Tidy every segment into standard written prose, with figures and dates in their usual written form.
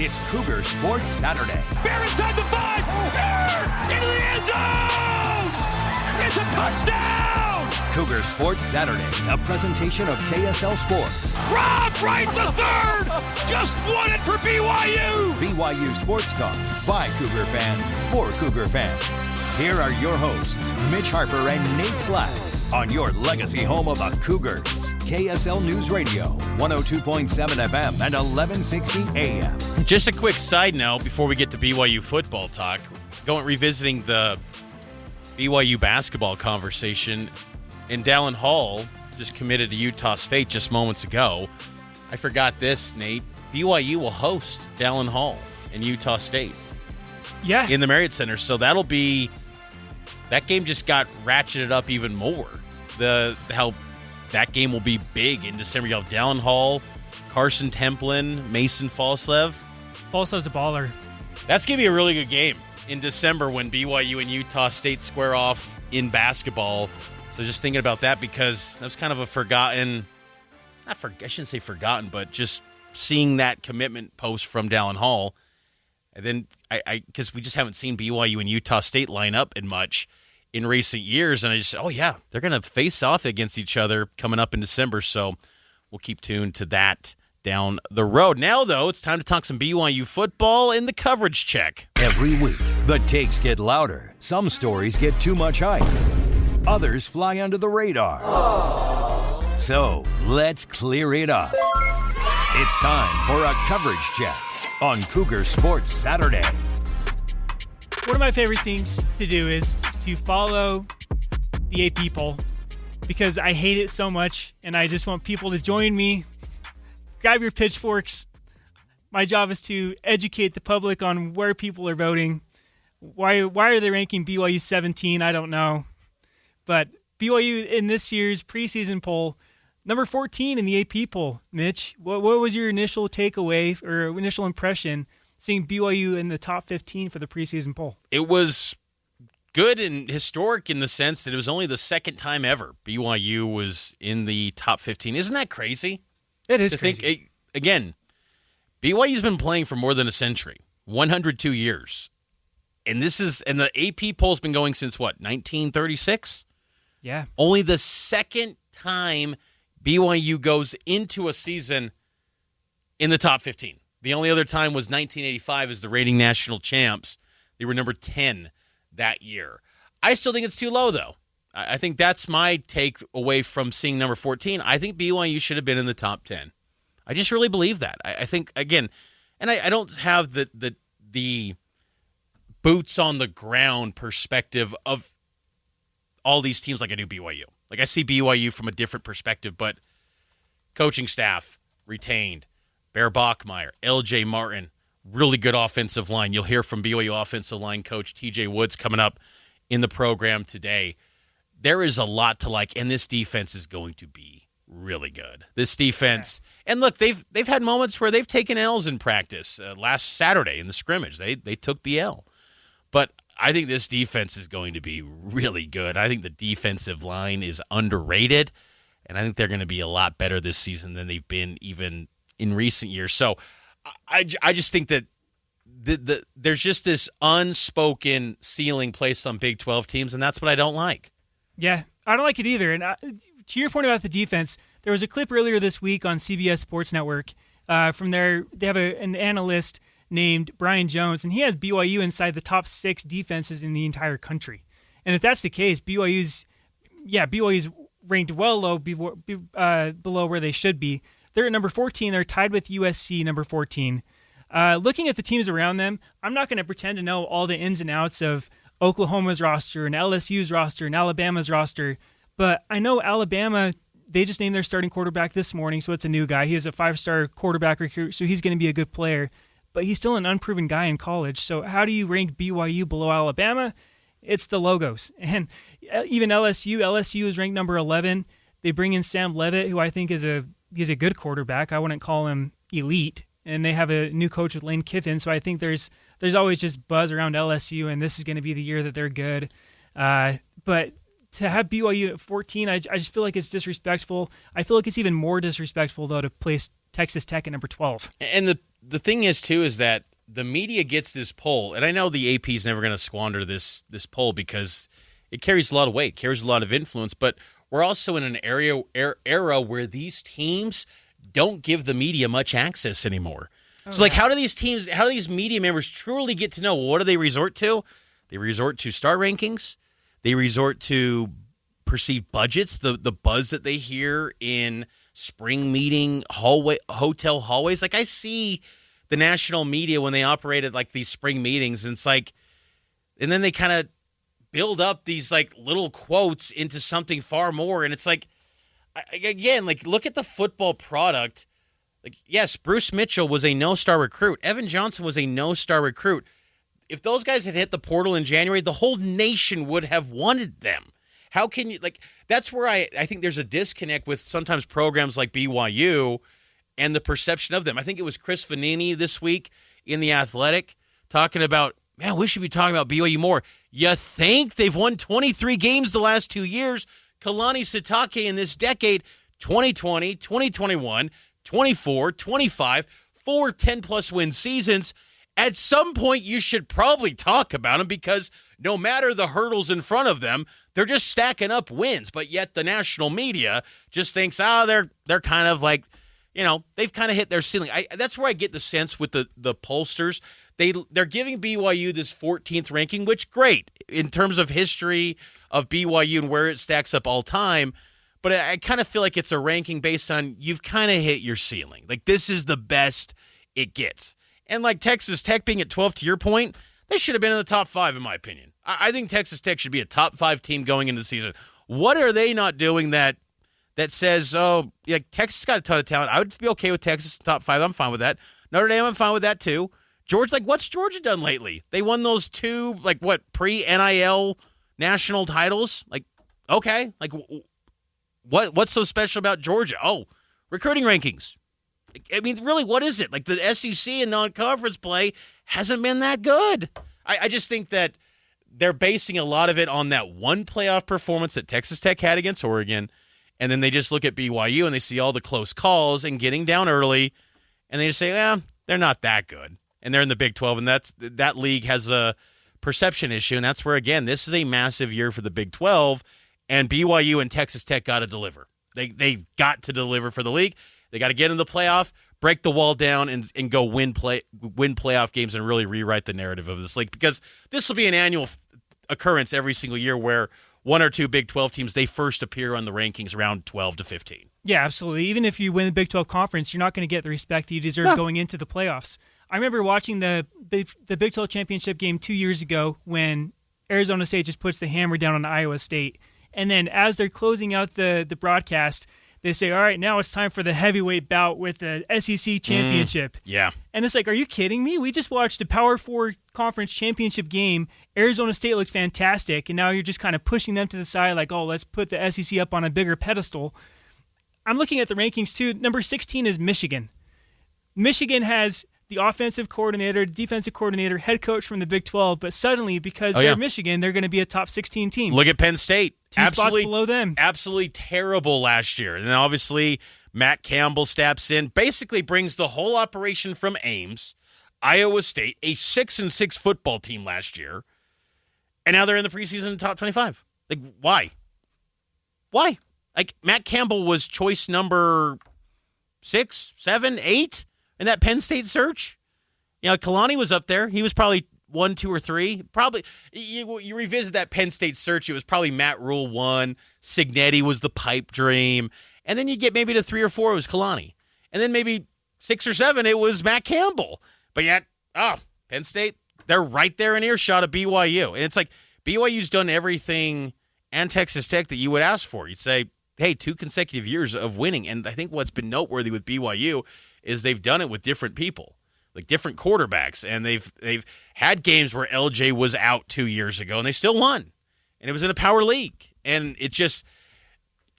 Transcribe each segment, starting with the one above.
It's Cougar Sports Saturday. Bear inside the 5. Bear into the end zone. It's a touchdown. Cougar Sports Saturday, a presentation of KSL Sports. Rob Wright the third. Just won it for BYU. BYU Sports Talk by Cougar fans for Cougar fans. Here are your hosts, Mitch Harper and Nate Slack, on your legacy home of the Cougars. KSL News Radio, 102.7 FM and 1160 AM. Just a quick side note before we get to BYU football talk. Revisiting the BYU basketball conversation. And Dallin Hall just committed to Utah State just moments ago. I forgot this, Nate. BYU will host Dallin Hall in Utah State. Yeah. In the Marriott Center. So that'll be... That game just got ratcheted up even more. How that game will be big in December. You have Dallin Hall, Carson Templin, Mason Falslev. Falslev's a baller. That's going to be a really good game in December when BYU and Utah State square off in basketball. So just thinking about that because that was kind of a forgotten, I shouldn't say forgotten, but just seeing that commitment post from Dallin Hall. And then because we just haven't seen BYU and Utah State line up in much in recent years. And I just, they're going to face off against each other coming up in December. So we'll keep tuned to that down the road. Now, though, it's time to talk some BYU football in the coverage check. Every week, the takes get louder. Some stories get too much hype. Others fly under the radar. Aww. So let's clear it up. It's time for a coverage check on Cougar Sports Saturday. One of my favorite things to do is to follow the AP poll because I hate it so much and I just want people to join me. Grab your pitchforks. My job is to educate the public on where people are voting. Why are they ranking BYU 17? I don't know. But BYU in this year's preseason poll, number 14 in the AP poll. Mitch, what was your initial takeaway or initial impression seeing BYU in the top 15 for the preseason poll? It was good and historic in the sense that it was only the second time ever BYU was in the top 15. Isn't that crazy? It is crazy. Again, BYU's been playing for more than a century, 102 years. And the AP poll's been going since what, 1936? Yeah. Only the second time BYU goes into a season in the top 15. The only other time was 1985 as the reigning national champs. They were number 10 that year. I still think it's too low, though. I think that's my take away from seeing number 14. I think BYU should have been in the top 10. I just really believe that. I think, again, and I don't have the boots on the ground perspective of all these teams like I do BYU. Like I see BYU from a different perspective, but coaching staff retained. Bear Bachmeyer, LJ Martin, really good offensive line. You'll hear from BYU offensive line coach TJ Woods coming up in the program today. There is a lot to like, and this defense is going to be really good. This defense, and look, they've had moments where they've taken L's in practice. Last Saturday in the scrimmage, they took the L. But I think this defense is going to be really good. I think the defensive line is underrated, and I think they're going to be a lot better this season than they've been even in recent years. So I just think that there's just this unspoken ceiling placed on Big 12 teams, and that's what I don't like. Yeah, I don't like it either. And to your point about the defense, there was a clip earlier this week on CBS Sports Network. From there, they have an analyst named Brian Jones, and he has BYU inside the top 6 defenses in the entire country. And if that's the case, BYU's ranked well low below where they should be. They're at number 14. They're tied with USC, number 14. Looking at the teams around them, I'm not going to pretend to know all the ins and outs of Oklahoma's roster and LSU's roster and Alabama's roster, but I know Alabama, they just named their starting quarterback this morning, so it's a new guy. He is a 5-star quarterback recruit, so he's going to be a good player, but he's still an unproven guy in college. So how do you rank BYU below Alabama? It's the logos. And even LSU is ranked number 11. They bring in Sam Leavitt, who I think he's a good quarterback. I wouldn't call him elite. And they have a new coach with Lane Kiffin, so I think there's always just buzz around LSU, and this is going to be the year that they're good. But to have BYU at 14, I just feel like it's disrespectful. I feel like it's even more disrespectful, though, to place Texas Tech at number 12. And the thing is, too, is that the media gets this poll, and I know the AP is never going to squander this poll because it carries a lot of weight, carries a lot of influence, but we're also in an era where these teams don't give the media much access anymore. So, how do these media members truly get to know? What do they resort to? They resort to star rankings. They resort to perceived budgets, the buzz that they hear in spring meeting hotel hallways. Like, I see the national media when they operate at like these spring meetings, and it's like, and then they kind of build up these like little quotes into something far more. And it's like, again, like, look at the football product. Like, yes, Bruce Mitchell was a no-star recruit. Evan Johnson was a no-star recruit. If those guys had hit the portal in January, the whole nation would have wanted them. How can you, like, that's where I think there's a disconnect with sometimes programs like BYU and the perception of them. I think it was Chris Vanini this week in The Athletic talking about, man, we should be talking about BYU more. You think they've won 23 games the last 2 years? Kalani Sitake in this decade, 2020, 2021, 24, 25, 4 10-plus win seasons. At some point, you should probably talk about them because no matter the hurdles in front of them, they're just stacking up wins. But yet the national media just thinks, they're kind of like, they've kind of hit their ceiling. That's where I get the sense with the pollsters. They're giving BYU this 14th ranking, which great in terms of history of BYU and where it stacks up all time. But I kind of feel like it's a ranking based on you've kind of hit your ceiling. Like, this is the best it gets. And like Texas Tech being at 12, to your point, they should have been in the top 5, in my opinion. I think Texas Tech should be a top 5 team going into the season. What are they not doing that says, Texas got a ton of talent? I would be okay with Texas top 5. I'm fine with that. Notre Dame, I'm fine with that too. Georgia, what's Georgia done lately? They won those 2, pre-NIL national titles? Okay. What's so special about Georgia? Oh, recruiting rankings. I mean, really, what is it? The SEC and non-conference play hasn't been that good. I just think that they're basing a lot of it on that one playoff performance that Texas Tech had against Oregon, and then they just look at BYU and they see all the close calls and getting down early, and they just say, they're not that good. And they're in the Big 12, and that league has a perception issue, and that's where, again, this is a massive year for the Big 12, and BYU and Texas Tech got to deliver. They've got to deliver for the league. They got to get in the playoff, break the wall down, and go win playoff games and really rewrite the narrative of this league, because this will be an annual occurrence every single year where one or two Big 12 teams, they first appear on the rankings around 12 to 15. Yeah, absolutely. Even if you win the Big 12 conference, you're not going to get the respect that you deserve going into the playoffs. I remember watching the Big 12 championship game 2 years ago when Arizona State just puts the hammer down on Iowa State. And then as they're closing out the broadcast, they say, all right, now it's time for the heavyweight bout with the SEC championship. Yeah. And it's like, are you kidding me? We just watched a Power 4 conference championship game. Arizona State looked fantastic, and now you're just kind of pushing them to the side like, oh, let's put the SEC up on a bigger pedestal. I'm looking at the rankings, too. Number 16 is Michigan. Michigan has the offensive coordinator, defensive coordinator, head coach from the Big 12, but suddenly, because they're Michigan, they're going to be a top 16 team. Look at Penn State. Two spots below them. Absolutely terrible last year. And then obviously Matt Campbell steps in, basically brings the whole operation from Ames, Iowa State, a 6-6 football team last year, and now they're in the preseason top 25. Why? Why? Matt Campbell was choice number 6, 7, 8 in that Penn State search. Kalani was up there. He was probably 1, 2, or 3. Probably, you revisit that Penn State search, it was probably Matt Rule 1. Signetti was the pipe dream. And then you get maybe to 3 or 4, it was Kalani. And then maybe 6 or 7, it was Matt Campbell. But yet, Penn State, they're right there in earshot of BYU. And it's like BYU's done everything, and Texas Tech, that you would ask for. You'd say, hey, 2 consecutive years of winning. And I think what's been noteworthy with BYU is they've done it with different people, different quarterbacks. And they've had games where LJ was out 2 years ago, and they still won. And it was in a power league. And it's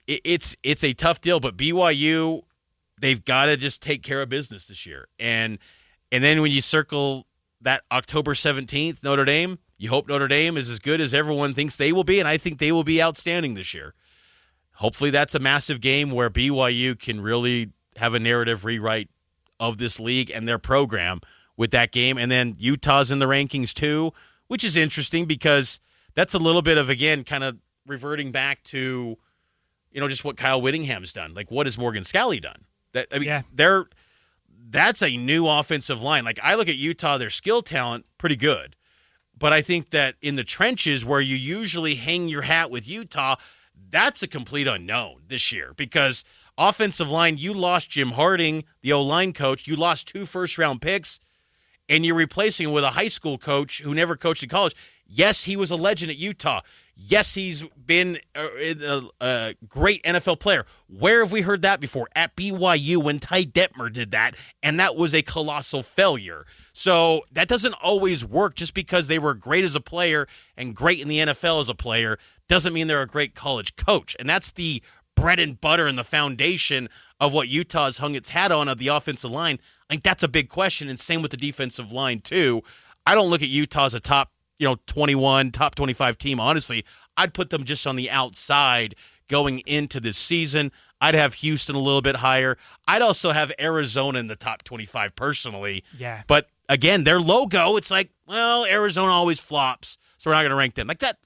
a tough deal. But BYU, they've got to just take care of business this year. And then when you circle that October 17th, Notre Dame, you hope Notre Dame is as good as everyone thinks they will be, and I think they will be outstanding this year. Hopefully that's a massive game where BYU can really have a narrative rewrite of this league and their program with that game. And then Utah's in the rankings too, which is interesting because that's a little bit of, again, kind of reverting back to, just what Kyle Whittingham's done. Like, what has Morgan Scalley done? That's a new offensive line. Like, I look at Utah, their skill talent, pretty good. But I think that in the trenches where you usually hang your hat with Utah, that's a complete unknown this year because offensive line, you lost Jim Harding, the O-line coach. You lost 2 first-round picks, and you're replacing him with a high school coach who never coached in college. Yes, he was a legend at Utah. Yes, he's been a great NFL player. Where have we heard that before? At BYU when Ty Detmer did that, and that was a colossal failure. So that doesn't always work. Just because they were great as a player and great in the NFL as a player doesn't mean they're a great college coach. And that's the bread and butter and the foundation of what Utah's hung its hat on of the offensive line. I think that's a big question, and same with the defensive line too. I don't look at Utah as a top 21, top 25 team. Honestly, I'd put them just on the outside going into this season. I'd have Houston a little bit higher. I'd also have Arizona in the top 25 personally. Yeah. But again, their logo, it's like, well, Arizona always flops, so we're not going to rank them. Like that,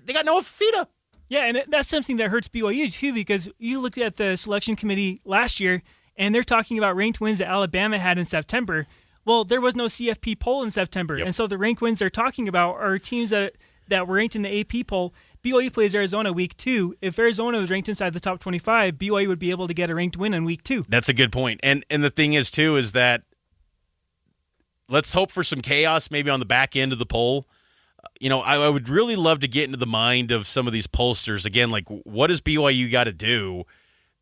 they got Noah Fifita. Yeah, and that's something that hurts BYU too because you look at the selection committee last year, and they're talking about ranked wins that Alabama had in September. Well, there was no CFP poll in September, and so the ranked wins they're talking about are teams that were ranked in the AP poll. BYU plays Arizona week 2. If Arizona was ranked inside the top 25, BYU would be able to get a ranked win in week 2. That's a good point. And the thing is, too, is that let's hope for some chaos maybe on the back end of the poll. I would really love to get into the mind of some of these pollsters. Again, like, what does BYU got to do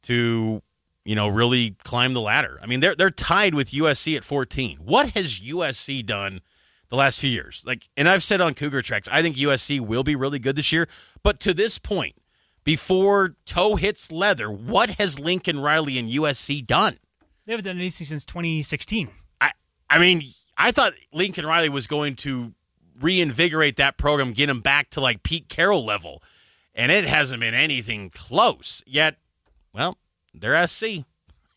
to really climb the ladder? I mean, they're tied with USC at 14. What has USC done the last few years? And I've said on Cougar Tracks, I think USC will be really good this year. But to this point, before toe hits leather, what has Lincoln Riley and USC done? They haven't done anything since 2016. I mean, I thought Lincoln Riley was going to reinvigorate that program, get him back to like Pete Carroll level, and it hasn't been anything close yet. Well, they're SC.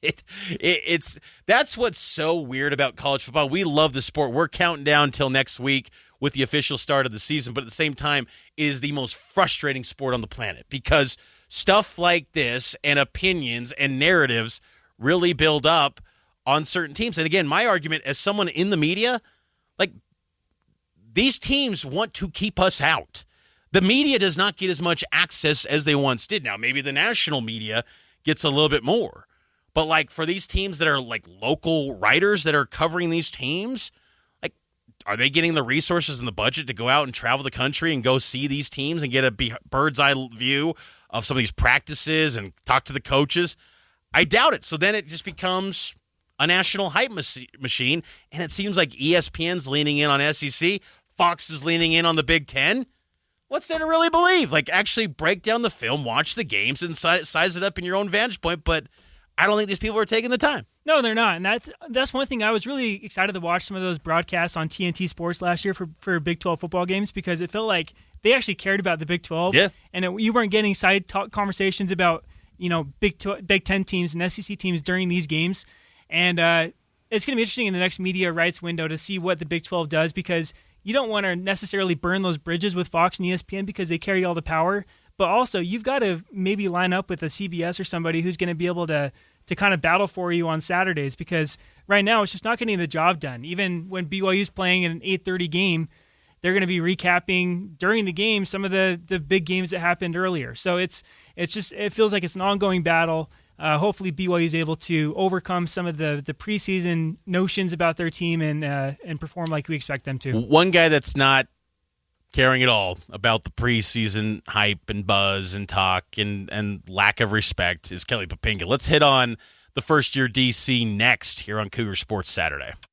It's that's what's so weird about college football. We love the sport. We're counting down till next week with the official start of the season, but at the same time, it is the most frustrating sport on the planet because stuff like this and opinions and narratives really build up on certain teams. And again, my argument as someone in the media, these teams want to keep us out. The media does not get as much access as they once did. Now, maybe the national media gets a little bit more. But, for these teams that are, local writers that are covering these teams, are they getting the resources and the budget to go out and travel the country and go see these teams and get a bird's-eye view of some of these practices and talk to the coaches? I doubt it. So then it just becomes a national hype machine, and it seems like ESPN's leaning in on SEC. Fox is leaning in on the Big Ten. What's there to really believe? Actually break down the film, watch the games, and size it up in your own vantage point. But I don't think these people are taking the time. No, they're not. And that's one thing I was really excited to watch some of those broadcasts on TNT Sports last year for Big 12 football games because it felt like they actually cared about the Big 12. Yeah. And you weren't getting side talk conversations about Big 10 teams and SEC teams during these games. And it's going to be interesting in the next media rights window to see what the Big 12 does because you don't want to necessarily burn those bridges with Fox and ESPN because they carry all the power. But also, you've got to maybe line up with a CBS or somebody who's going to be able to kind of battle for you on Saturdays because right now it's just not getting the job done. Even when BYU's playing an 8:30 game, they're going to be recapping during the game some of the big games that happened earlier. So it feels like it's an ongoing battle. Hopefully BYU is able to overcome some of the preseason notions about their team and perform like we expect them to. One guy that's not caring at all about the preseason hype and buzz and talk and lack of respect is Kelly Papinga. Let's hit on the first-year DC next here on Cougar Sports Saturday.